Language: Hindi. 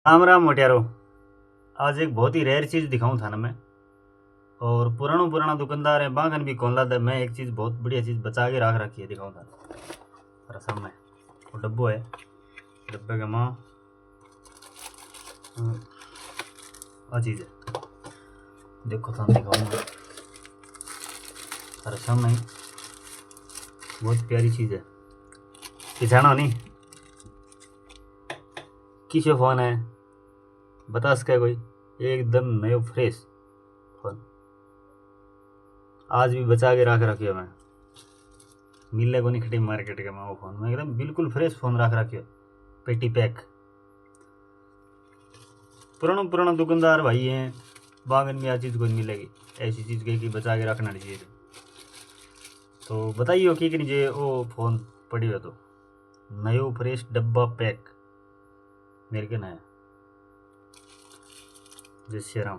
राम राम मोटियारो। आज एक बहुत ही रेयर चीज़ दिखाऊं थाने में। और पुरानो पुराना दुकानदार है बागन भी कौन लादा। मैं एक चीज़ बहुत बढ़िया चीज़ बचा के रख रखी है, दिखाऊं थाने। और सामने वो डब्बो है, डब्बे के माँ आ चीज़ है, देखो थाने दिखाऊंगा। और सामने बहुत प्यारी चीज़ है, पिछाना नहीं किसो फोन है बता सके कोई। एकदम नयो फ्रेश फोन, आज भी बचा के रख रखियो। मैं मिलने को नहीं खटी मार्केट के में वो फोन में, एकदम बिल्कुल फ्रेश फोन रख रखियो, पेटी पैक। पुराना पुराना दुकानदार भाई हैं, बागन में आ चीज़ कोई मिलेगी। ऐसी चीज़ कहीं की बचा के रखना चाहिए। तो बताइए कि नीचे वो फ़ोन पड़ी हो तो नयो फ्रेश डब्बा पैक मेरे के नया। जय श्री राम।